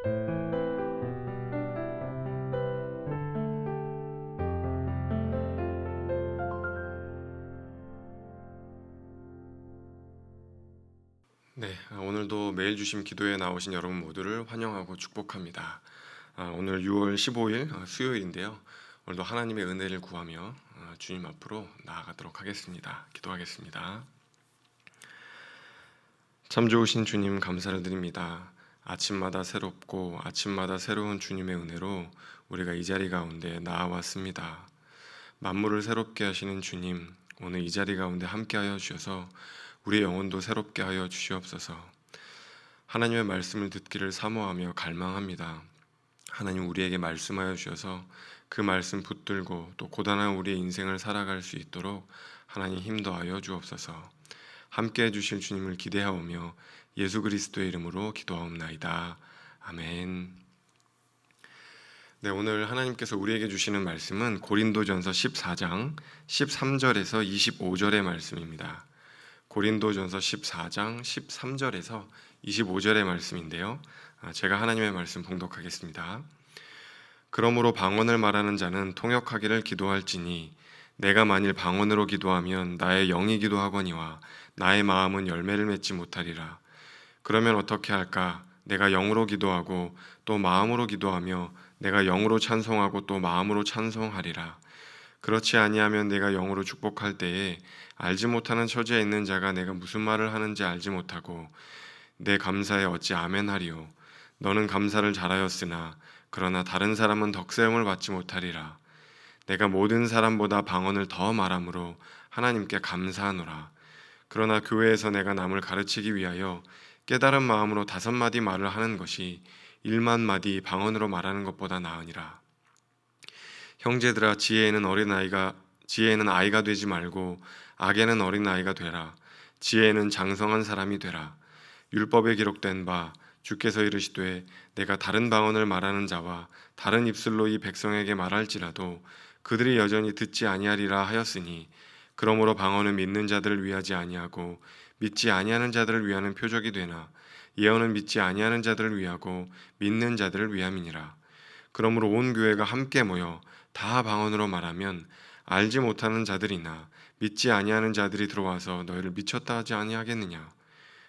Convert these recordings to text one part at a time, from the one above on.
네, 오늘도 매일 주심 기도에 나오신 여러분 모두를 환영하고 축복합니다. 오늘 6월 15일 수요일인데요. 오늘도 하나님의 은혜를 구하며 주님 앞으로 나아가도록 하겠습니다. 기도하겠습니다. 참 좋으신 주님 감사를 드립니다. 아침마다 새롭고 아침마다 새로운 주님의 은혜로 우리가 이 자리 가운데 나아왔습니다. 만물을 새롭게 하시는 주님, 오늘 이 자리 가운데 함께하여 주셔서 우리의 영혼도 새롭게 하여 주시옵소서. 하나님의 말씀을 듣기를 사모하며 갈망합니다. 하나님 우리에게 말씀하여 주셔서 그 말씀 붙들고 또 고단한 우리의 인생을 살아갈 수 있도록 하나님 힘도하여 주옵소서. 함께해 주실 주님을 기대하오며 예수 그리스도의 이름으로 기도하옵나이다. 아멘. 네, 오늘 하나님께서 우리에게 주시는 말씀은 고린도전서 14장 13절에서 25절의 말씀입니다. 고린도전서 14장 13절에서 25절의 말씀인데요. 제가 하나님의 말씀 봉독하겠습니다. 그러므로 방언을 말하는 자는 통역하기를 기도할지니 내가 만일 방언으로 기도하면 나의 영이 기도하거니와 나의 마음은 열매를 맺지 못하리라. 그러면 어떻게 할까? 내가 영으로 기도하고 또 마음으로 기도하며 내가 영으로 찬송하고 또 마음으로 찬송하리라. 그렇지 아니하면 내가 영으로 축복할 때에 알지 못하는 처지에 있는 자가 내가 무슨 말을 하는지 알지 못하고 내 감사에 어찌 아멘하리요. 너는 감사를 잘하였으나 그러나 다른 사람은 덕세움을 받지 못하리라. 내가 모든 사람보다 방언을 더 말함으로 하나님께 감사하노라. 그러나 교회에서 내가 남을 가르치기 위하여 깨달은 마음으로 5마디 말을 하는 것이 1만 마디 방언으로 말하는 것보다 나으니라. 형제들아, 지혜에는 아이가 되지 말고 악에는 어린아이가 되라. 지혜에는 장성한 사람이 되라. 율법에 기록된 바 주께서 이르시되 내가 다른 방언을 말하는 자와 다른 입술로 이 백성에게 말할지라도 그들이 여전히 듣지 아니하리라 하였으니, 그러므로 방언은 믿는 자들을 위하지 아니하고 믿지 아니하는 자들을 위하는 표적이 되나 예언은 믿지 아니하는 자들을 위하고 믿는 자들을 위함이니라. 그러므로 온 교회가 함께 모여 다 방언으로 말하면 알지 못하는 자들이나 믿지 아니하는 자들이 들어와서 너희를 미쳤다 하지 아니하겠느냐.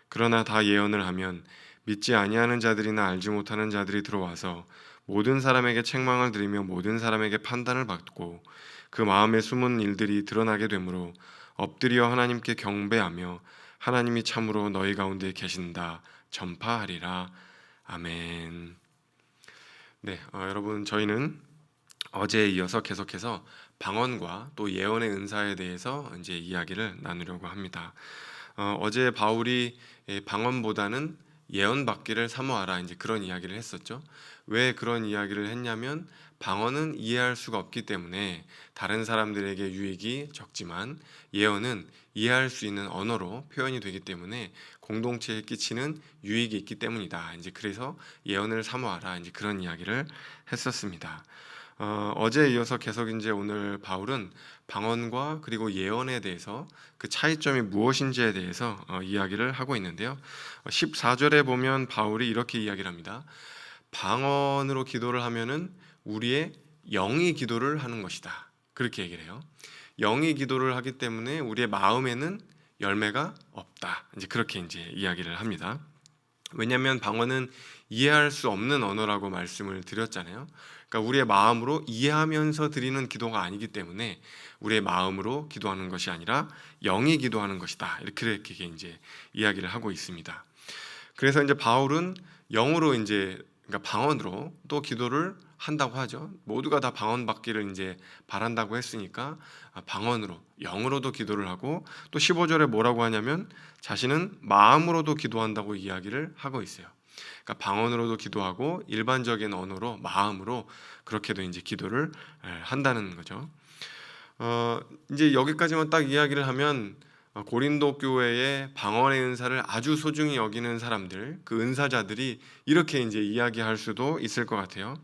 그러나 다 예언을 하면 믿지 아니하는 자들이나 알지 못하는 자들이 들어와서 모든 사람에게 책망을 드리며 모든 사람에게 판단을 받고 그 마음의 숨은 일들이 드러나게 되므로 엎드려 하나님께 경배하며 하나님이 참으로 너희 가운데 계신다 전파하리라. 아멘. 네, 여러분, 저희는 어제에 이어서 계속해서 방언과 또 예언의 은사에 대해서 이제 이야기를 나누려고 합니다. 어제 바울이 방언보다는 예언 받기를 사모하라, 이제 그런 이야기를 했었죠. 왜 그런 이야기를 했냐면 방언은 이해할 수가 없기 때문에 다른 사람들에게 유익이 적지만 예언은 이해할 수 있는 언어로 표현이 되기 때문에 공동체에 끼치는 유익이 있기 때문이다. 이제 그래서 예언을 사모하라, 이제 그런 이야기를 했었습니다. 어제에 이어서 계속 이제 오늘 바울은 방언과 그리고 예언에 대해서 그 차이점이 무엇인지에 대해서 이야기를 하고 있는데요. 14절에 보면 바울이 이렇게 이야기를 합니다. 방언으로 기도를 하면은 우리의 영이 기도를 하는 것이다. 그렇게 얘기를 해요. 영이 기도를 하기 때문에 우리의 마음에는 열매가 없다. 이제 그렇게 이제 이야기를 합니다. 왜냐하면 방언은 이해할 수 없는 언어라고 말씀을 드렸잖아요. 그러니까 우리의 마음으로 이해하면서 드리는 기도가 아니기 때문에 우리의 마음으로 기도하는 것이 아니라 영이 기도하는 것이다. 이렇게 이제 이야기를 하고 있습니다. 그래서 이제 바울은 영으로 그러니까 방언으로 또 기도를 한다고 하죠. 모두가 다 방언 받기를 이제 바란다고 했으니까 방언으로, 영으로도 기도를 하고 또 15절에 뭐라고 하냐면 자신은 마음으로도 기도한다고 이야기를 하고 있어요. 그러니까 방언으로도 기도하고 일반적인 언어로, 마음으로 그렇게도 이제 기도를 한다는 거죠. 이제 여기까지만 딱 이야기를 하면 고린도 교회의 방언의 은사를 아주 소중히 여기는 사람들, 그 은사자들이 이렇게 이제 이야기할 수도 있을 것 같아요.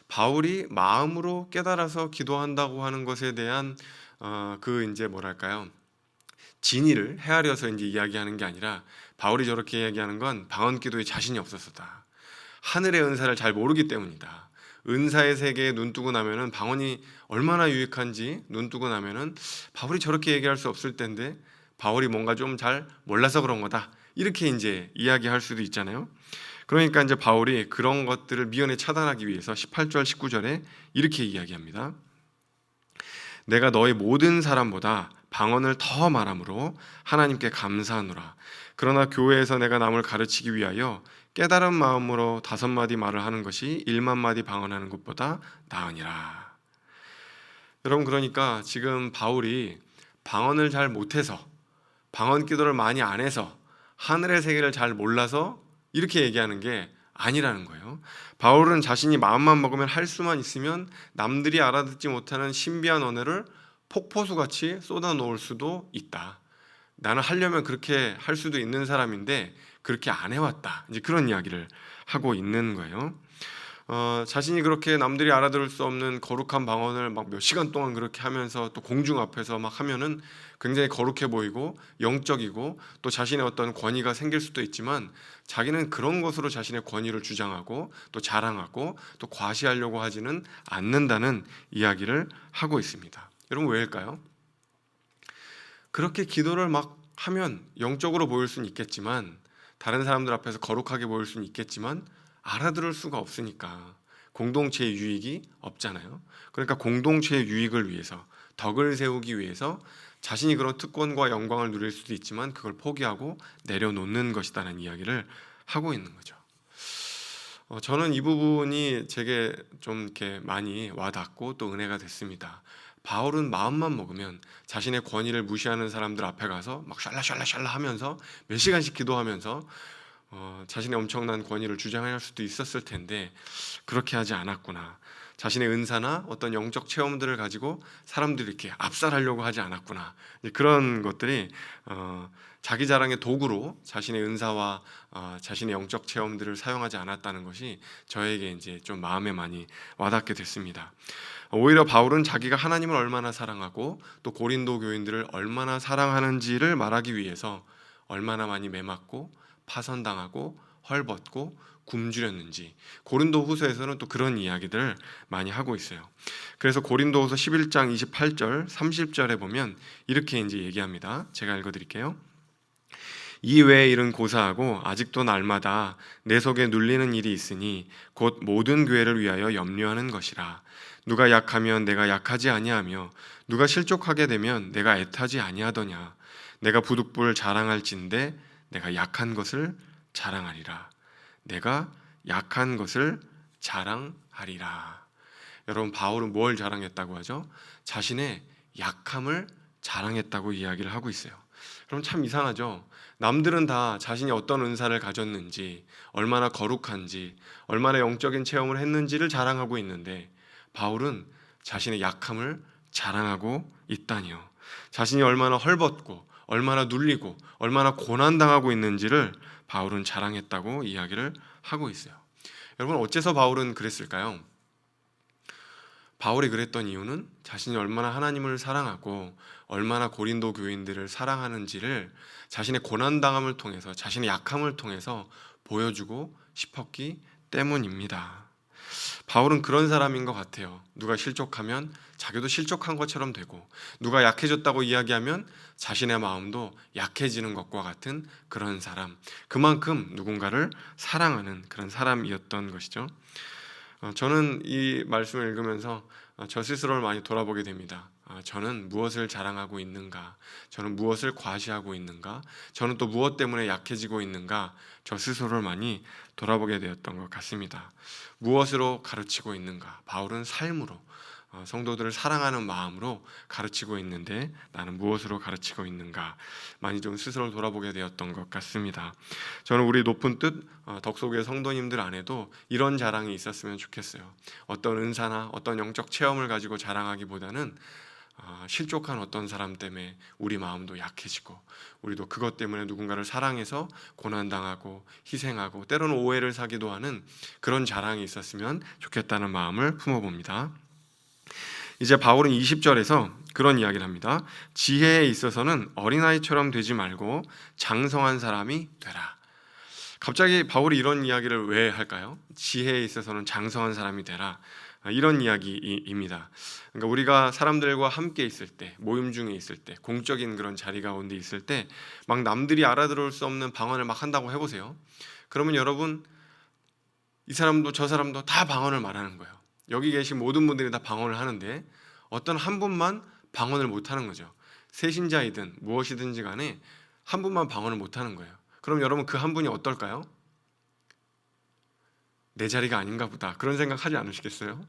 바울이 마음으로 깨달아서 기도한다고 하는 것에 대한 그 이제 뭐랄까요, 진의를 헤아려서 이제 이야기하는 게 아니라 바울이 저렇게 이야기하는 건 방언 기도에 자신이 없었다. 하늘의 은사를 잘 모르기 때문이다. 은사의 세계에 눈 뜨고 나면은 방언이 얼마나 유익한지 눈 뜨고 나면은 바울이 저렇게 얘기할 수 없을 텐데 바울이 뭔가 좀 잘 몰라서 그런 거다. 이렇게 이제 이야기할 수도 있잖아요. 그러니까 이제 바울이 그런 것들을 미연에 차단하기 위해서 18절 19절에 이렇게 이야기합니다. 내가 너희 모든 사람보다 방언을 더 말함으로 하나님께 감사하노라. 그러나 교회에서 내가 남을 가르치기 위하여 깨달은 마음으로 5마디 말을 하는 것이 1만 마디 방언하는 것보다 나으니라. 여러분, 그러니까 지금 바울이 방언을 잘 못해서, 방언 기도를 많이 안 해서, 하늘의 세계를 잘 몰라서 이렇게 얘기하는 게 아니라는 거예요. 바울은 자신이 마음만 먹으면 할 수만 있으면 남들이 알아듣지 못하는 신비한 언어를 폭포수같이 쏟아놓을 수도 있다. 나는 하려면 그렇게 할 수도 있는 사람인데 그렇게 안 해왔다. 이제 그런 이야기를 하고 있는 거예요. 자신이 그렇게 남들이 알아들을 수 없는 거룩한 방언을 막 몇 시간 동안 그렇게 하면서 또 공중 앞에서 막 하면은 굉장히 거룩해 보이고 영적이고 또 자신의 어떤 권위가 생길 수도 있지만 자기는 그런 것으로 자신의 권위를 주장하고 또 자랑하고 또 과시하려고 하지는 않는다는 이야기를 하고 있습니다. 여러분, 왜일까요? 그렇게 기도를 막 하면 영적으로 보일 수는 있겠지만 다른 사람들 앞에서 거룩하게 보일 수는 있겠지만 알아들을 수가 없으니까 공동체의 유익이 없잖아요. 그러니까 공동체의 유익을 위해서 덕을 세우기 위해서 자신이 그런 특권과 영광을 누릴 수도 있지만 그걸 포기하고 내려놓는 것이다라는 이야기를 하고 있는 거죠. 저는 이 부분이 제게 좀 이렇게 많이 와닿고 또 은혜가 됐습니다. 바울은 마음만 먹으면 자신의 권위를 무시하는 사람들 앞에 가서 막 샬라샬라샬라 하면서 몇 시간씩 기도하면서 자신의 엄청난 권위를 주장할 수도 있었을 텐데 그렇게 하지 않았구나. 자신의 은사나 어떤 영적 체험들을 가지고 사람들이 이렇게 압살하려고 하지 않았구나. 그런 것들이 자기 자랑의 도구로 자신의 은사와 자신의 영적 체험들을 사용하지 않았다는 것이 저에게 이제 좀 마음에 많이 와닿게 됐습니다. 오히려 바울은 자기가 하나님을 얼마나 사랑하고 또 고린도 교인들을 얼마나 사랑하는지를 말하기 위해서 얼마나 많이 매맞고 파선당하고 헐벗고 굶주렸는지 고린도 후서에서는 또 그런 이야기들을 많이 하고 있어요. 그래서 고린도 후서 11장 28절 30절에 보면 이렇게 이제 얘기합니다. 제가 읽어드릴게요. 이 외의 일은 고사하고 아직도 날마다 내 속에 눌리는 일이 있으니 곧 모든 교회를 위하여 염려하는 것이라. 누가 약하면 내가 약하지 아니하며 누가 실족하게 되면 내가 애타지 아니하더냐. 내가 부득불 자랑할진대 내가 약한 것을 자랑하리라. 내가 약한 것을 자랑하리라. 여러분, 바울은 뭘 자랑했다고 하죠? 자신의 약함을 자랑했다고 이야기를 하고 있어요. 그럼 참 이상하죠? 남들은 다 자신이 어떤 은사를 가졌는지, 얼마나 거룩한지, 얼마나 영적인 체험을 했는지를 자랑하고 있는데 바울은 자신의 약함을 자랑하고 있다니요. 자신이 얼마나 헐벗고 얼마나 눌리고 얼마나 고난당하고 있는지를 바울은 자랑했다고 이야기를 하고 있어요. 여러분, 어째서 바울은 그랬을까요? 바울이 그랬던 이유는 자신이 얼마나 하나님을 사랑하고 얼마나 고린도 교인들을 사랑하는지를 자신의 고난당함을 통해서 자신의 약함을 통해서 보여주고 싶었기 때문입니다. 바울은 그런 사람인 것 같아요. 누가 실족하면 자기도 실족한 것처럼 되고 누가 약해졌다고 이야기하면 자신의 마음도 약해지는 것과 같은 그런 사람, 그만큼 누군가를 사랑하는 그런 사람이었던 것이죠. 저는 이 말씀을 읽으면서 저 스스로를 많이 돌아보게 됩니다. 저는 무엇을 자랑하고 있는가? 저는 무엇을 과시하고 있는가? 저는 또 무엇 때문에 약해지고 있는가? 저 스스로를 많이 돌아보게 되었던 것 같습니다. 무엇으로 가르치고 있는가? 바울은 삶으로, 성도들을 사랑하는 마음으로 가르치고 있는데 나는 무엇으로 가르치고 있는가? 많이 좀 스스로를 돌아보게 되었던 것 같습니다. 저는 우리 높은 뜻 덕소교회 성도님들 안에도 이런 자랑이 있었으면 좋겠어요. 어떤 은사나 어떤 영적 체험을 가지고 자랑하기보다는 실족한 어떤 사람 때문에 우리 마음도 약해지고 우리도 그것 때문에 누군가를 사랑해서 고난당하고 희생하고 때로는 오해를 사기도 하는 그런 자랑이 있었으면 좋겠다는 마음을 품어봅니다. 이제 바울은 20절에서 그런 이야기를 합니다. 지혜에 있어서는 어린아이처럼 되지 말고 장성한 사람이 되라. 갑자기 바울이 이런 이야기를 왜 할까요? 지혜에 있어서는 장성한 사람이 되라, 이런 이야기입니다. 그러니까 우리가 사람들과 함께 있을 때, 모임 중에 있을 때, 공적인 그런 자리 가운데 있을 때 막 남들이 알아들을 수 없는 방언을 막 한다고 해보세요. 그러면 여러분, 이 사람도 저 사람도 다 방언을 말하는 거예요. 여기 계신 모든 분들이 다 방언을 하는데 어떤 한 분만 방언을 못하는 거죠. 세신자이든 무엇이든지 간에 한 분만 방언을 못하는 거예요. 그럼 여러분, 그 한 분이 어떨까요? 내 자리가 아닌가 보다, 그런 생각하지 않으시겠어요?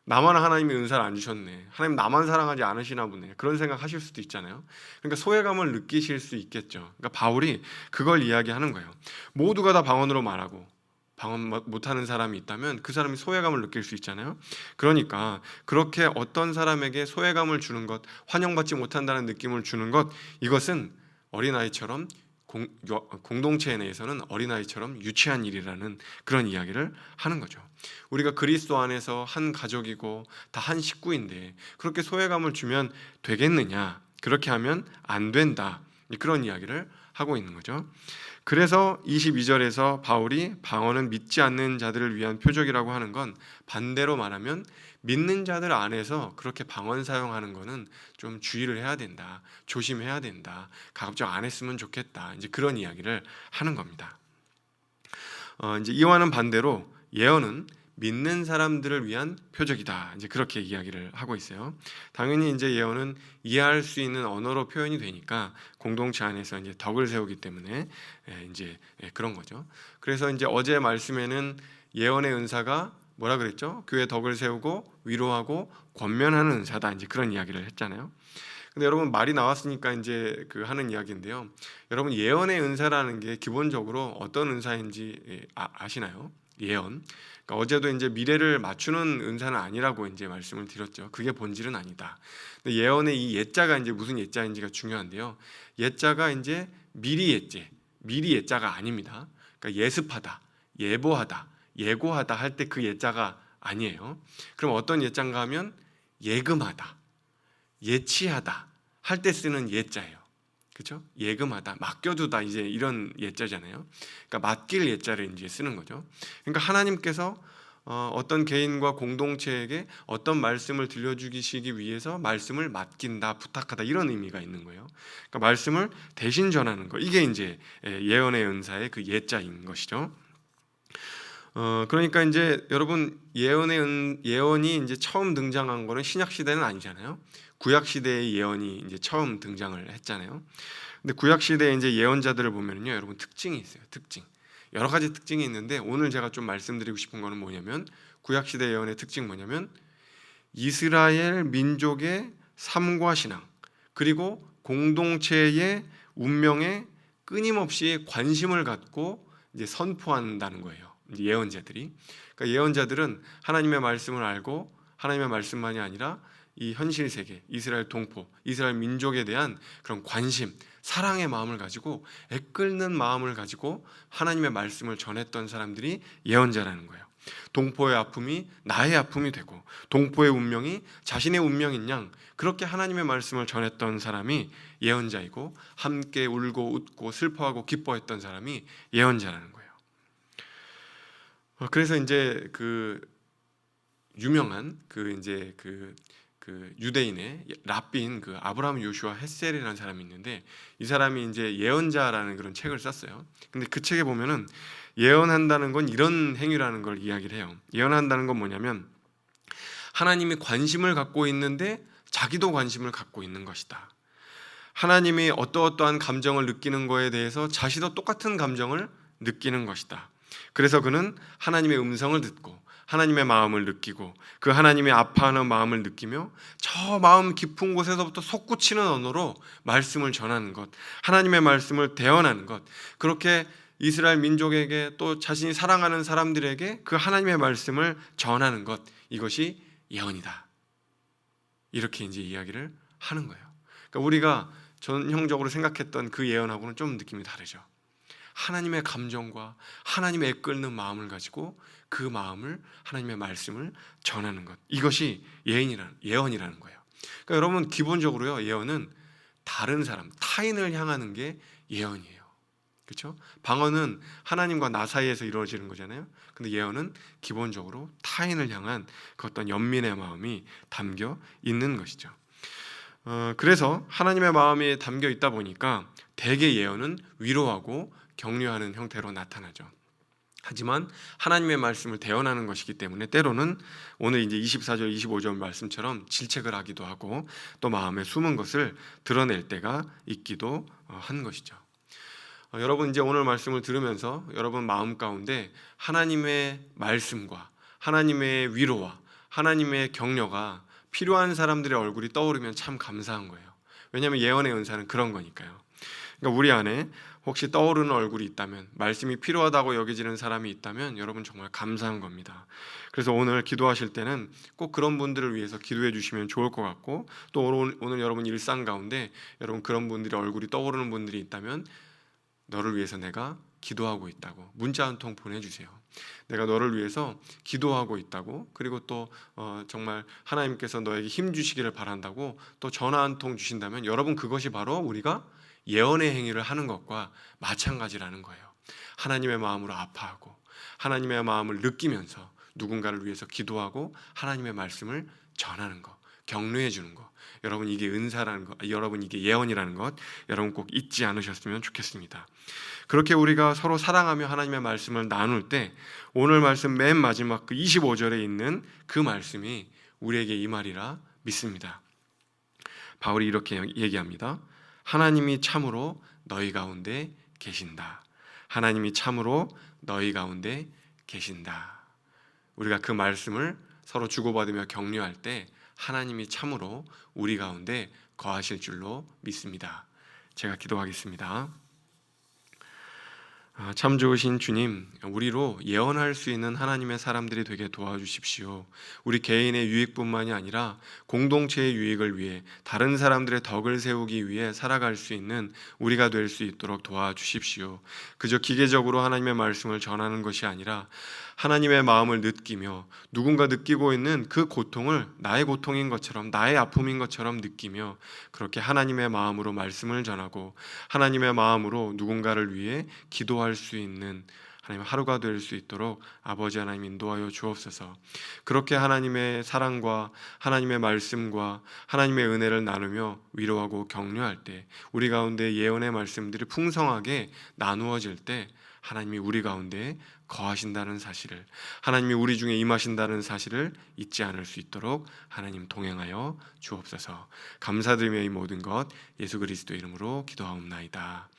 나만 하나님이 은사를 안 주셨네, 하나님 나만 사랑하지 않으시나 보네, 그런 생각하실 수도 있잖아요. 그러니까 소외감을 느끼실 수 있겠죠. 그러니까 바울이 그걸 이야기하는 거예요. 모두가 다 방언으로 말하고 방언 못하는 사람이 있다면 그 사람이 소외감을 느낄 수 있잖아요. 그러니까 그렇게 어떤 사람에게 소외감을 주는 것, 환영받지 못한다는 느낌을 주는 것, 이것은 어린아이처럼 공동체 내에서는 어린아이처럼 유치한 일이라는 그런 이야기를 하는 거죠. 우리가 그리스도 안에서 한 가족이고 다 한 식구인데 그렇게 소외감을 주면 되겠느냐? 그렇게 하면 안 된다, 그런 이야기를 하고 있는 거죠. 그래서 22절에서 바울이 방언은 믿지 않는 자들을 위한 표적이라고 하는 건, 반대로 말하면 믿는 자들 안에서 그렇게 방언 사용하는 거는 좀 주의를 해야 된다, 조심해야 된다, 가급적 안 했으면 좋겠다, 이제 그런 이야기를 하는 겁니다. 이제 이와는 반대로 예언은 믿는 사람들을 위한 표적이다, 이제 그렇게 이야기를 하고 있어요. 당연히 이제 예언은 이해할 수 있는 언어로 표현이 되니까 공동체 안에서 이제 덕을 세우기 때문에 이제 그런 거죠. 그래서 이제 어제 말씀에는 예언의 은사가 뭐라 그랬죠? 교회 덕을 세우고 위로하고 권면하는 은사다, 이제 그런 이야기를 했잖아요. 근데 여러분, 말이 나왔으니까 이제 그 하는 이야기인데요. 여러분, 예언의 은사라는 게 기본적으로 어떤 은사인지 아시나요? 예언. 그러니까 어제도 이제 미래를 맞추는 은사는 아니라고 이제 말씀을 드렸죠. 그게 본질은 아니다. 근데 예언의 이 예자가 이제 무슨 예자인지가 중요한데요. 예자가 이제 미리 예제, 미리 예자가 아닙니다. 그러니까 예습하다, 예보하다, 예고하다 할 때 그 예자가 아니에요. 그럼 어떤 예자인가 하면 예금하다, 예치하다 할 때 쓰는 예자예요. 그렇죠? 예금하다, 맡겨두다, 이제 이런 예자잖아요. 그러니까 맡길 예자를 이제 쓰는 거죠. 그러니까 하나님께서 어떤 개인과 공동체에게 어떤 말씀을 들려주시기 위해서 말씀을 맡긴다, 부탁하다, 이런 의미가 있는 거예요. 그러니까 말씀을 대신 전하는 거, 이게 이제 예언의 은사의 그 예자인 것이죠. 그러니까 이제 여러분, 예언이 이제 처음 등장한 거는 신약 시대는 아니잖아요. 구약 시대의 예언이 이제 처음 등장을 했잖아요. 근데 구약 시대에 이제 예언자들을 보면요, 여러분, 특징이 있어요. 특징. 여러 가지 특징이 있는데 오늘 제가 좀 말씀드리고 싶은 거는 뭐냐면, 구약 시대 예언의 특징 뭐냐면 이스라엘 민족의 삶과 신앙, 그리고 공동체의 운명에 끊임없이 관심을 갖고 이제 선포한다는 거예요. 예언자들이. 그러니까 예언자들은 하나님의 말씀을 알고 하나님의 말씀만이 아니라 이 현실 세계, 이스라엘 동포, 이스라엘 민족에 대한 그런 관심, 사랑의 마음을 가지고, 애끓는 마음을 가지고 하나님의 말씀을 전했던 사람들이 예언자라는 거예요. 동포의 아픔이 나의 아픔이 되고 동포의 운명이 자신의 운명인 양, 그렇게 하나님의 말씀을 전했던 사람이 예언자이고, 함께 울고 웃고 슬퍼하고 기뻐했던 사람이 예언자라는 거예요. 그래서 이제 그 유명한 그 유대인의 랍비인 그 아브라함 요슈아 헷셀이라는 사람이 있는데, 이 사람이 이제 예언자라는 그런 책을 썼어요. 근데 그 책에 보면은 예언한다는 건 이런 행위라는 걸 이야기를 해요. 예언한다는 건 뭐냐면 하나님이 관심을 갖고 있는데 자기도 관심을 갖고 있는 것이다. 하나님이 어떠어떠한 감정을 느끼는 거에 대해서 자신도 똑같은 감정을 느끼는 것이다. 그래서 그는 하나님의 음성을 듣고 하나님의 마음을 느끼고 그 하나님의 아파하는 마음을 느끼며 저 마음 깊은 곳에서부터 솟구치는 언어로 말씀을 전하는 것, 하나님의 말씀을 대언하는 것, 그렇게 이스라엘 민족에게 또 자신이 사랑하는 사람들에게 그 하나님의 말씀을 전하는 것, 이것이 예언이다. 이렇게 이제 이야기를 하는 거예요. 그러니까 우리가 전형적으로 생각했던 그 예언하고는 좀 느낌이 다르죠. 하나님의 감정과 하나님의 애끓는 마음을 가지고 그 마음을, 하나님의 말씀을 전하는 것, 이것이 예언이라는 거예요. 그러니까 여러분, 기본적으로요, 예언은 다른 사람, 타인을 향하는 게 예언이에요. 그렇죠? 방언은 하나님과 나 사이에서 이루어지는 거잖아요. 근데 예언은 기본적으로 타인을 향한 그 어떤 연민의 마음이 담겨 있는 것이죠. 그래서 하나님의 마음이 담겨 있다 보니까 대개 예언은 위로하고 격려하는 형태로 나타나죠. 하지만 하나님의 말씀을 대언하는 것이기 때문에 때로는 오늘 이제 24절, 25절 말씀처럼 질책을 하기도 하고 또 마음에 숨은 것을 드러낼 때가 있기도 한 것이죠. 여러분 이제 오늘 말씀을 들으면서 여러분 마음 가운데 하나님의 말씀과 하나님의 위로와 하나님의 격려가 필요한 사람들의 얼굴이 떠오르면 참 감사한 거예요. 왜냐하면 예언의 은사는 그런 거니까요. 그러니까 우리 안에 혹시 떠오르는 얼굴이 있다면, 말씀이 필요하다고 여겨지는 사람이 있다면 여러분 정말 감사한 겁니다. 그래서 오늘 기도하실 때는 꼭 그런 분들을 위해서 기도해 주시면 좋을 것 같고, 또 오늘 여러분 일상 가운데 여러분 그런 분들의 얼굴이 떠오르는 분들이 있다면 너를 위해서 내가 기도하고 있다고 문자 한 통 보내주세요. 내가 너를 위해서 기도하고 있다고, 그리고 또 정말 하나님께서 너에게 힘 주시기를 바란다고 또 전화 한 통 주신다면 여러분 그것이 바로 우리가 예언의 행위를 하는 것과 마찬가지라는 거예요. 하나님의 마음으로 아파하고 하나님의 마음을 느끼면서 누군가를 위해서 기도하고 하나님의 말씀을 전하는 것, 격려해 주는 것, 여러분 이게 은사라는 것, 여러분 이게 예언이라는 것 여러분 꼭 잊지 않으셨으면 좋겠습니다. 그렇게 우리가 서로 사랑하며 하나님의 말씀을 나눌 때 오늘 말씀 맨 마지막 그 25절에 있는 그 말씀이 우리에게 이 말이라 믿습니다. 바울이 이렇게 얘기합니다. 하나님이 참으로 너희 가운데 계신다. 하나님이 참으로 너희 가운데 계신다. 우리가 그 말씀을 서로 주고받으며 격려할 때 하나님이 참으로 우리 가운데 거하실 줄로 믿습니다. 제가 기도하겠습니다. 참 좋으신 주님, 우리로 예언할 수 있는 하나님의 사람들이 되게 도와주십시오. 우리 개인의 유익뿐만이 아니라 공동체의 유익을 위해 다른 사람들의 덕을 세우기 위해 살아갈 수 있는 우리가 될 수 있도록 도와주십시오. 그저 기계적으로 하나님의 말씀을 전하는 것이 아니라 하나님의 마음을 느끼며 누군가 느끼고 있는 그 고통을 나의 고통인 것처럼, 나의 아픔인 것처럼 느끼며 그렇게 하나님의 마음으로 말씀을 전하고 하나님의 마음으로 누군가를 위해 기도할 수 있는 하나님 하루가 될 수 있도록 아버지 하나님 인도하여 주옵소서. 그렇게 하나님의 사랑과 하나님의 말씀과 하나님의 은혜를 나누며 위로하고 격려할 때 우리 가운데 예언의 말씀들이 풍성하게 나누어질 때 하나님이 우리 가운데 거하신다는 사실을, 하나님이 우리 중에 임하신다는 사실을 잊지 않을 수 있도록 하나님 동행하여 주옵소서. 감사드리며 이 모든 것 예수 그리스도 이름으로 기도하옵나이다.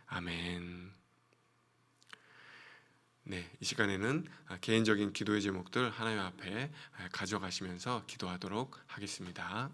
아멘. 네, 이 시간에는 개인적인 기도의 제목들 하나님 앞에 가져가시면서 기도하도록 하겠습니다.